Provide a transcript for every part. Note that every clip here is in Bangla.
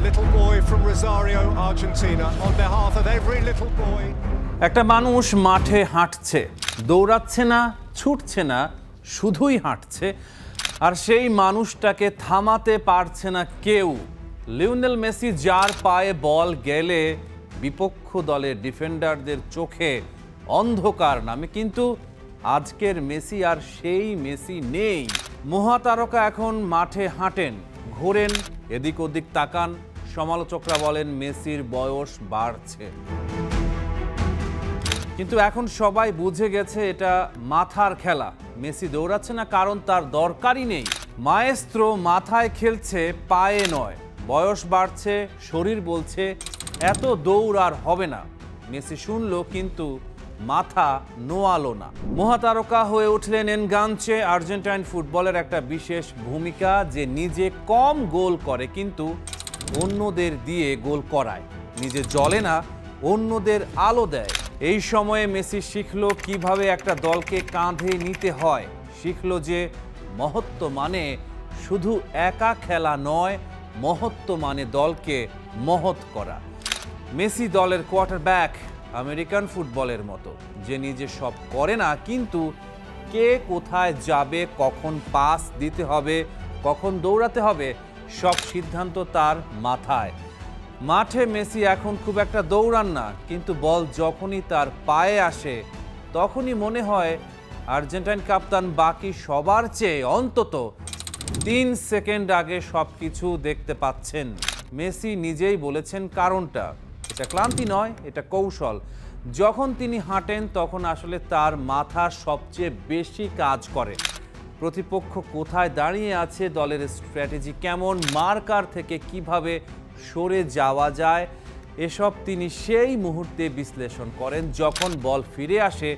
little boy from Rosario, Argentina, on behalf of every little boy. একটা মানুষ মাঠে হাঁটছে, দৌড়াচ্ছে না, ছুটছে না, শুধুই হাঁটছে, আর সেই মানুষটাকে থামাতে পারছে না কেউ। লিওনেল মেসি, যার পায়ে বল গেলে বিপক্ষ দলের ডিফেন্ডারদের চোখে অন্ধকার নামে, কিন্তু আজকের মেসি আর সেই মেসি নেই। মহাতারকা এখন মাঠে হাঁটেন, ঘোরেন, এদিক ওদিক তাকান। সমালোচকরা বলেন মেসির বয়স বাড়ছে, কিন্তু এখন সবাই বুঝে গেছে এটা মাথার খেলা। মেসি দৌড়াচ্ছে না কারণ তার দরকারই নেই। মায়েস্ত্রো মাথায় খেলছে, পায়ে নয়। বয়স বাড়ছে, শরীর বলছে এত দৌড় আর হবে না। মেসি শুনলো কিন্তু মাথা নোয়ালো না। মহাতারকা হয়ে উঠলেন এনগানচে। আর্জেন্টাইন ফুটবলের একটা বিশেষ ভূমিকা, যে নিজে কম গোল করে কিন্তু অন্যদের দিয়ে গোল করায়। নিজে জ্বলে না, অন্যদের আলো দেয়। এই সময়ে মেসি শিখলো কিভাবে একটা দলকে কাঁধে নিতে হয়। শিখলো যে মহত্ব মানে শুধু একা খেলা নয়, মহত্ব মানে দলকে মহৎ করা। মেসি দলের কোয়ার্টারব্যাক, আমেরিকান ফুটবলের মতো, যে নিজে সব করে না, কিন্তু কে কোথায় যাবে, কখন পাস দিতে হবে, কখন দৌড়াতে হবে, সব সিদ্ধান্ত তার মাথায়। মাঠে মেসি এখন খুব একটা দৌড়ান না, কিন্তু বল যখনই তার পায়ে আসে তখনই মনে হয় আর্জেন্টাইন কাপ্তান বাকি সবার চেয়ে অন্তত 3 সেকেন্ড আগে সব কিছু দেখতে পাচ্ছেন। মেসি নিজেই বলেছেন কারণটা। এটা ক্লান্তি নয়, এটা কৌশল। যখন তিনি হাঁটেন তখন আসলে তার মাথা সবচেয়ে বেশি কাজ করে। প্রতিপক্ষ কোথায় দাঁড়িয়ে আছে, দলের স্ট্র্যাটেজি কেমন, মার্কার থেকে কিভাবে সরে যাওয়া যায়, এসব তিনি সেই মুহূর্তে বিশ্লেষণ করেন। যখন বল ফিরে আসে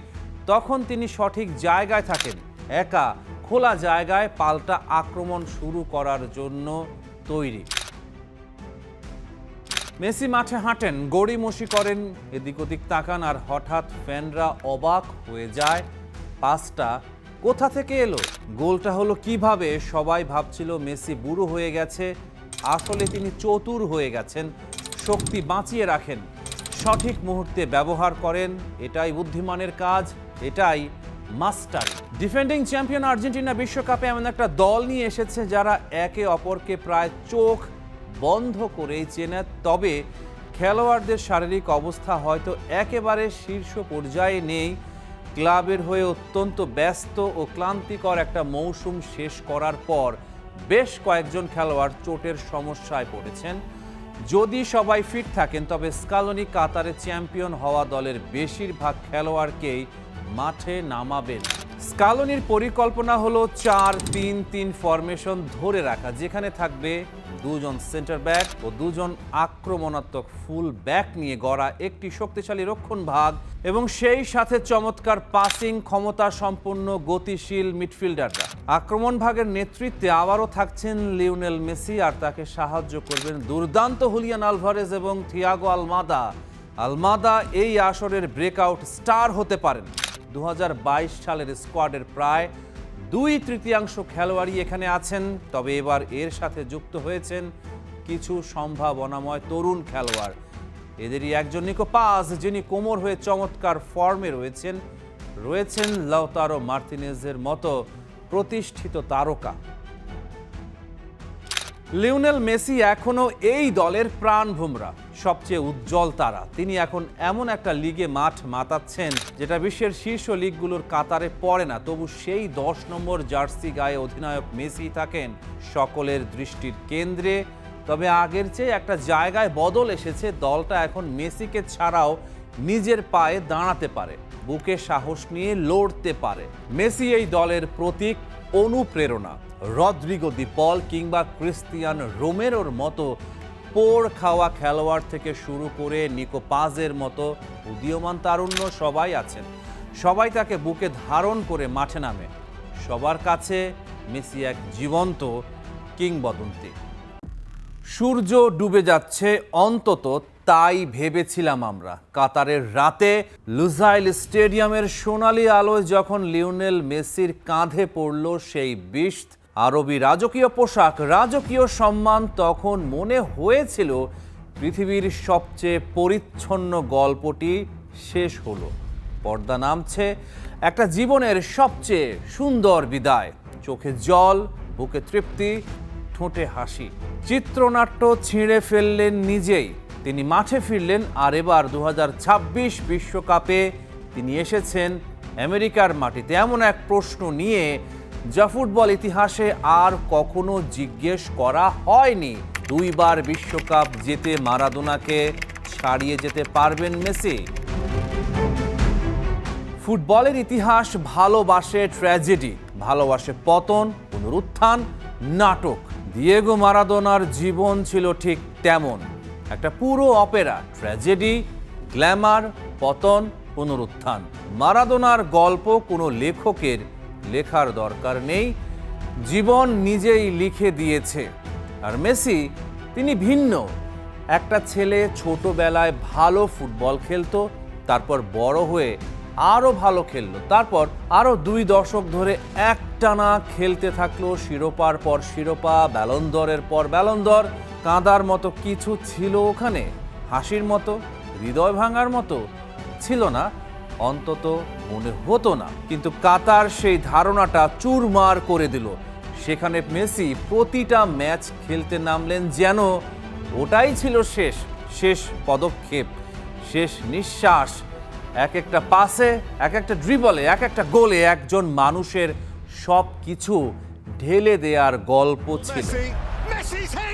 তখন তিনি সঠিক জায়গায় থাকেন, একা খোলা জায়গায় পাল্টা আক্রমণ শুরু করার জন্য তৈরি। মেসি মাঠে হাঁটেন, গড়িমসি করেন, এদিক ওদিক তাকান, আর হঠাৎ ফ্যানরা অবাক হয়ে যায়। পাসটা কোথা থেকে এলো, গোলটা হলো কিভাবে। সবাই ভাবছিল মেসি বুড়ো হয়ে গেছে, আসলে তিনি চতুর হয়ে গেছেন। শক্তি বাঁচিয়ে রাখেন, সঠিক মুহূর্তে ব্যবহার করেন। এটাই বুদ্ধিমানের কাজ, এটাই মাস্টার। ডিফেন্ডিং চ্যাম্পিয়ন আর্জেন্টিনা বিশ্বকাপে এমন একটা দল নিয়ে এসেছে যারা একে অপরকে প্রায় চোখ বন্ধ করেই চেনে। তবে খেলোয়াড়দের শারীরিক অবস্থা হয়তো একেবারে শীর্ষ পর্যায়ে নেই। ক্লাবের হয়ে অত্যন্ত ব্যস্ত ও ক্লান্তিকর একটা মৌসুম শেষ করার পর বেশ কয়েকজন খেলোয়াড় চোটের সমস্যায় পড়েছেন। যদি সবাই ফিট থাকেন তবে স্কালোনি কাতারে চ্যাম্পিয়ন হওয়া দলের বেশিরভাগ খেলোয়াড়কেই মাঠে নামাবেন। স্কালোনির পরিকল্পনা হলো 4-3-3 ফরমেশন ধরে রাখা, যেখানে থাকবে 2 জন সেন্টার ব্যাক ও 2 জন আক্রমণাত্মক ফুল ব্যাক নিয়ে গড়া একটি শক্তিশালী রক্ষণ ভাগ, এবং সেই সাথে চমৎকার পাসিং ক্ষমতা সম্পন্ন গতিশীল মিডফিল্ডাররা। আক্রমণ ভাগের নেতৃত্বে আবারও থাকছেন লিওনেল মেসি, আর তাকে সাহায্য করবেন দুর্দান্ত হুলিয়ান আলভারেজ এবং থিয়াগো আলমাদা। আলমাদা এই আসরের ব্রেকআউট স্টার হতে পারেন। 2022 সালের স্কোয়াডের প্রায় 2/3 খেলোয়াড়ই এখানে আছেন, তবে এবার এর সাথে যুক্ত হয়েছেন কিছু সম্ভাবনাময় তরুণ খেলোয়াড়। এদেরই একজন নিকো পাস, যিনি কোমর হয়ে চমৎকার ফর্মে রয়েছেন লাউতারো মার্তিনেজের মতো প্রতিষ্ঠিত তারকা। লিওনেল মেসি এখনো এই দলের প্রাণভোমরা, সবচেয়ে উজ্জ্বল তারা। তিনি এখন এমন একটা লিগে মাঠ মাতাচ্ছেন যেটা বিশ্বের শীর্ষ লিগগুলোর কাতারে পড়ে না, তবু সেই 10 নম্বর জার্সি গায়ে অধিনায়ক মেসি থাকেন সকলের দৃষ্টির কেন্দ্রে। তবে আগের চেয়ে একটা জায়গায় বদল এসেছে, দলটা এখন মেসিকে ছাড়াও নিজের পায়ে দাঁড়াতে পারে, বুকে সাহস নিয়ে লড়তে পারে। মেসি এই দলের প্রতীক, অনুপ্রেরণা। রদ্রিগো দি পল কিংবা ক্রিস্টিয়ান রোমেরোর মতো পোড় খাওয়া খেলোয়াড় থেকে শুরু করে নিকো পাজের মতো উদীয়মান তারুণ্য সবাই আছেন। সবাই তাকে বুকে ধারণ করে মাঠে নামে। সবার কাছে মেসি এক জীবন্ত কিংবদন্তি। সূর্য ডুবে যাচ্ছে, অন্তত তাই ভেবেছিলাম আমরা। কাতারের রাতে লুসাইল স্টেডিয়ামের সোনালি আলোয় যখন লিওনেল মেসির কাঁধে পড়ল সেই বিস্ট, আরবি রাজকীয় পোশাক, রাজকীয় সম্মান, তখন মনে হয়েছিল পৃথিবীর সবচেয়ে পরিচ্ছন্ন গল্পটি শেষ হলো। পর্দা নামছে, একটা জীবনের সবচেয়ে সুন্দর বিদায়। চোখে জল, বুকে তৃপ্তি, ঠোঁটে হাসি। চিত্রনাট্য ছিঁড়ে ফেললেন নিজেই। তিনি মাঠে ফিরলেন, আর এবার 2026 বিশ্বকাপে তিনি এসেছেন আমেরিকার মাটিতে এমন এক প্রশ্ন নিয়ে যা ফুটবল ইতিহাসে আর কখনো জিজ্ঞেস করা হয়নি। 2 বার বিশ্বকাপ জিতে মারাদোনাকে ছাড়িয়ে যেতে পারবেন মেসি? ফুটবলের ইতিহাস ভালোবাসে ট্র্যাজেডি, ভালোবাসে পতন, পুনরুত্থান, নাটক। দিয়েগো মারাদোনার জীবন ছিল ঠিক তেমন একটা পুরো অপেরা। ট্র্যাজেডি, গ্ল্যামার, পতন, পুনরুত্থান। মারাদোনার গল্প কোনো লেখকের লেখার দরকার নেই, জীবন নিজেই লিখে দিয়েছে। আর মেসি, তিনি ভিন্ন। একটা ছেলে ছোটবেলায় ভালো ফুটবল খেলতো, তারপর বড় হয়ে আরও ভালো খেললো, তারপর আরও 2 দশক ধরে একটানা খেলতে থাকলো, শিরোপার পর শিরোপা, ব্যালন্দরের পর ব্যালন্দর। কাঁদার মতো কিছু ছিল ওখানে? হাসির মতো, হৃদয় ভাঙার মতো ছিল না, অন্তত মনে হতো না। কিন্তু কাতার সেই ধারণাটা চুরমার করে দিল। সেখানে মেসি প্রতিটা ম্যাচ খেলতে নামলেন যেন ওটাই ছিল শেষ পদক্ষেপ, শেষ নিঃশ্বাস। এক একটা পাসে, এক একটা ড্রিবলে, এক একটা গোলে একজন মানুষের সব কিছু ঢেলে দেওয়ার গল্প ছিল। Messi's hit!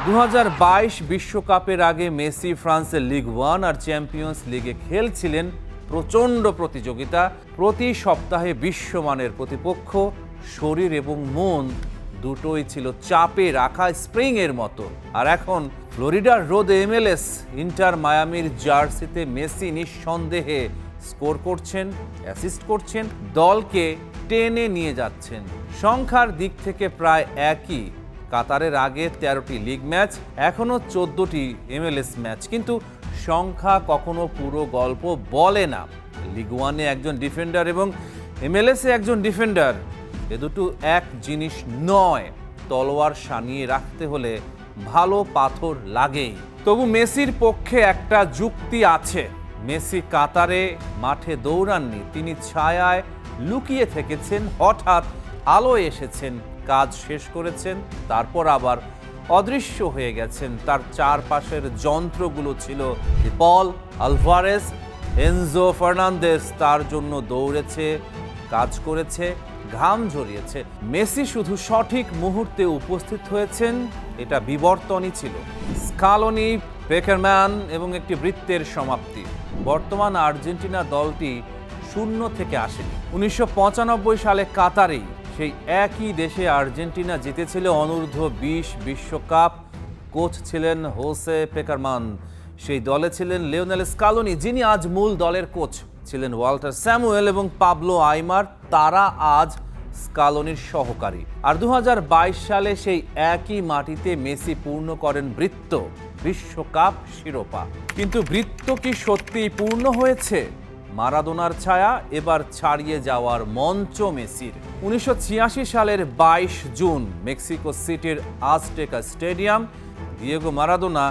2022 বিশ্বকাপের আগে মেসি ফ্রান্সের লিগ 1 আর চ্যাম্পিয়ন্স লিগে খেলছিলেন। প্রচণ্ড প্রতিযোগিতা, প্রতি সপ্তাহে বিশ্বমানের প্রতিপক্ষ। শরীর এবং মন দুটোই ছিল চাপে রাখা স্প্রিংয়ের মতো। আর এখন ফ্লোরিডার রোদে MLS ইন্টার মায়ামির জার্সিতে মেসি নিঃসন্দেহে স্কোর করছেন, অ্যাসিস্ট করছেন, দলকে টেনে নিয়ে যাচ্ছেন। সংখ্যার দিক থেকে প্রায় একই। কাতারের আগে 13টি লিগ ম্যাচ, এখনও 14টি MLS ম্যাচ। কিন্তু সংখ্যা কখনো পুরো গল্প বলে না। লিগ 1-এ একজন ডিফেন্ডার এবং MLS-এ একজন ডিফেন্ডার, এ দুটো এক জিনিস নয়। তলোয়ার সানিয়ে রাখতে হলে ভালো পাথর লাগেই। তবু মেসির পক্ষে একটা যুক্তি আছে। মেসি কাতারে মাঠে দৌড়াননি, তিনি ছায়ায় লুকিয়ে থেকেছেন। হঠাৎ আলোয় এসেছেন, কাজ শেষ করেছেন, তারপর আবার অদৃশ্য হয়ে গেছেন। তার চারপাশের যন্ত্রগুলো ছিল পল, আলভারেজ, এনজো ফার্নান্দেজ। তার জন্য দৌড়েছে, কাজ করেছে, ঘাম ঝরিয়েছে। মেসি শুধু সঠিক মুহূর্তে উপস্থিত হয়েছেন, এটা বিবর্তনই ছিল। স্কালোনি, পেকারম্যান এবং একটি বৃত্তের সমাপ্তি। বর্তমান আর্জেন্টিনা দলটি শূন্য থেকে আসেনি। 1995 সালে কাতারেই সেই একই দেশে আর্জেন্টিনা জিতেছিল অনূর্ধ্ব-20 বিশ্বকাপ। কোচ ছিলেন হোসে পেকারম্যান, সেই দলে ছিলেন লিওনেল স্কালোনি, যিনি আজ মূল দলের কোচ। ছিলেন ওয়াল্টার স্যামুয়েল এবং পাবলো আইমার, তারা আজ স্কালোনির সহকারী। আর 2022 সালে সেই একই মাটিতে মেসি পূর্ণ করেন বৃত্ত, বিশ্বকাপ শিরোপা। কিন্তু বৃত্ত কি সত্যিই পূর্ণ হয়েছে? মারাদোনার ছায়া এবার ছাড়িয়ে যাওয়ার মঞ্চ মেসির। 1986 সালের 22 জুন মেক্সিকো সিটির আজটেকা স্টেডিয়াম। দিয়েগো মারাদোনা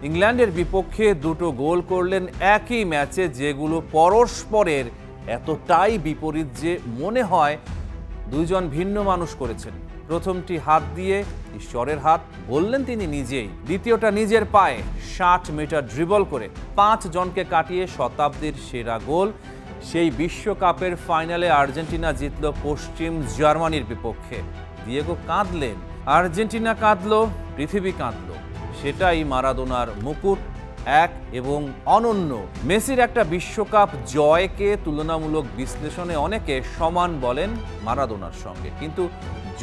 ইংল্যান্ডের বিপক্ষে 2টো গোল করলেন একই ম্যাচে, যেগুলো পরস্পরের এতটাই বিপরীত যে মনে হয় 2 জন ভিন্ন মানুষ করেছেন। প্রথমটি হাত দিয়ে, ঈশ্বরের হাত বললেন তিনি নিজেই। দ্বিতীয়টা নিজের পায়ে 60 মিটার ড্রিবল করে 5 জনকে কাটিয়ে শতাব্দীর সেরা গোল। সেই বিশ্বকাপের ফাইনালে আর্জেন্টিনা জিতল পশ্চিম জার্মানির বিপক্ষে। দিয়েগো কাঁদলেন, আর্জেন্টিনা কাঁদলো, পৃথিবী কাঁদলো। সেটাই মারাদোনার মুকুট, এক এবং অনন্য। মেসির একটা বিশ্বকাপ জয়কে তুলনামূলক বিশ্লেষণে অনেকে সমান বলেন মারাদোনার সঙ্গে। কিন্তু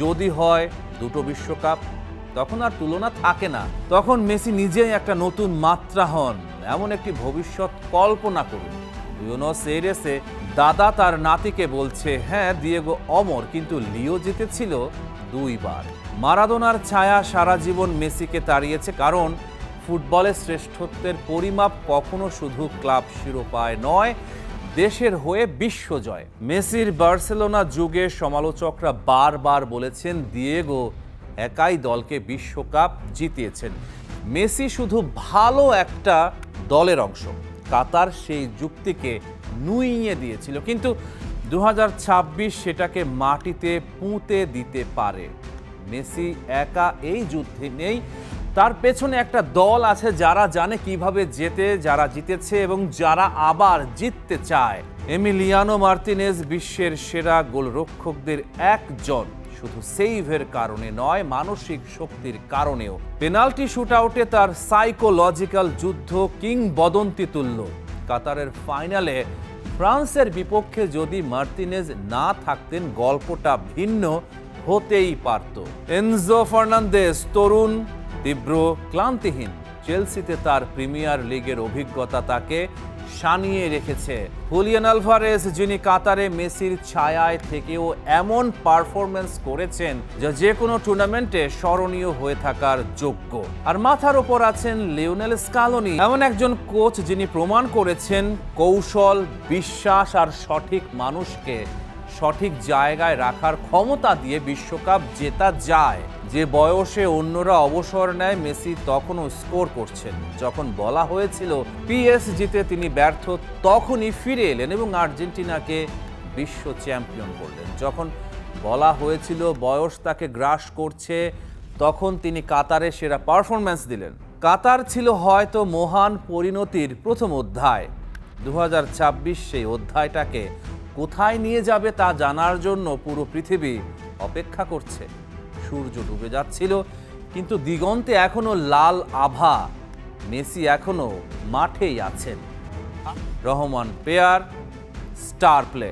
যদি হয় 2টো বিশ্বকাপ, তখন আর তুলনা থাকে না। তখন মেসি নিজেই একটা নতুন মাত্রা হন। এমন একটি ভবিষ্যৎ কল্পনা করুন। বুয়েনোস এইরেসে দাদা তার নাতিকে বলছে, হ্যাঁ দিয়েগো অমর, কিন্তু লিও জিতেছিল 2 বার। মারাদোনার ছায়া সারা জীবন মেসিকে তাড়িয়েছে, কারণ ফুটবলের শ্রেষ্ঠত্বের পরিমাপ কখনো শুধু ক্লাব শিরোপায় নয়, দেশের হয়ে বিশ্বজয়। মেসির বার্সেলোনা যুগে সমালোচকরা বারবার বলেছেন দিয়েগো একাই দলকে বিশ্বকাপ জিতিয়েছেন। মেসি শুধু ভালো একটা দলের অংশ। কাতার সেই যুক্তিকে নুইয়ে দিয়েছিল, কিন্তু 2026 সেটাকে মাটিতে পুঁতে দিতে পারে। মেসি একা এই যুদ্ধে নেই, তার পেছনে একটা দল আছে যারা জানে কিভাবে জেতে, যারা জিতেছে এবং যারা আবার জিততে চায়। এমিলিয়ানো মার্তিনেজ বিশ্বের সেরা গোলরক্ষকদের একজন, শুধু সেভের কারণে নয়, মানসিক শক্তির কারণেও। পেনাল্টি শুটআউটে তার সাইকোলজিক্যাল যুদ্ধ কিংবদন্তি তুল্য। কাতারের ফাইনালে ফ্রান্সের বিপক্ষে যদি মার্তিনেজ না থাকতেন, গল্পটা ভিন্ন হতেই পারত। এনজো ফার্নান্দেজ তরুণ, তীব্র, ক্লান্তিহীন। চেলসিতে তার প্রিমিয়ার লিগের অভিজ্ঞতা তাকে সানিয়ে রেখেছে। হুলিয়ান আলভারেজ, যিনি কাতারে মেসির ছায়ায় থেকেও এমন পারফরমেন্স করেছেন যা যে কোনো টুর্নামেন্টে স্মরণীয় হয়ে থাকার যোগ্য। আর মাথার ওপর আছেন লিওনেল স্কালোনি, এমন একজন কোচ যিনি প্রমাণ করেছেন কৌশল, বিশ্বাস আর সঠিক মানুষকে সঠিক জায়গায় রাখার ক্ষমতা দিয়ে বিশ্বকাপ জেতা যায়। যে বয়সে অন্যরা অবসর নেয়, মেসি তখনও স্কোর করছেন। যখন বলা হয়েছিল পিএসজিতে তিনি ব্যর্থ, তখনই ফিরে এলেন এবং আর্জেন্টিনাকে বিশ্ব চ্যাম্পিয়ন করলেন। যখন বলা হয়েছিল বয়স তাকে গ্রাস করছে, তখন তিনি কাতারে সেরা পারফরম্যান্স দিলেন। কাতার ছিল হয়তো মহান পরিণতির প্রথম অধ্যায়। 2026 সেই অধ্যায়টাকে কোথায় নিয়ে যাবে তা জানার জন্য পুরো পৃথিবী অপেক্ষা করছে। সূর্য ডুবে যাচ্ছিল, কিন্তু দিগন্তে এখনো লাল আভা। মেসি এখনো মাঠেই আছেন। Rahman pair, star play.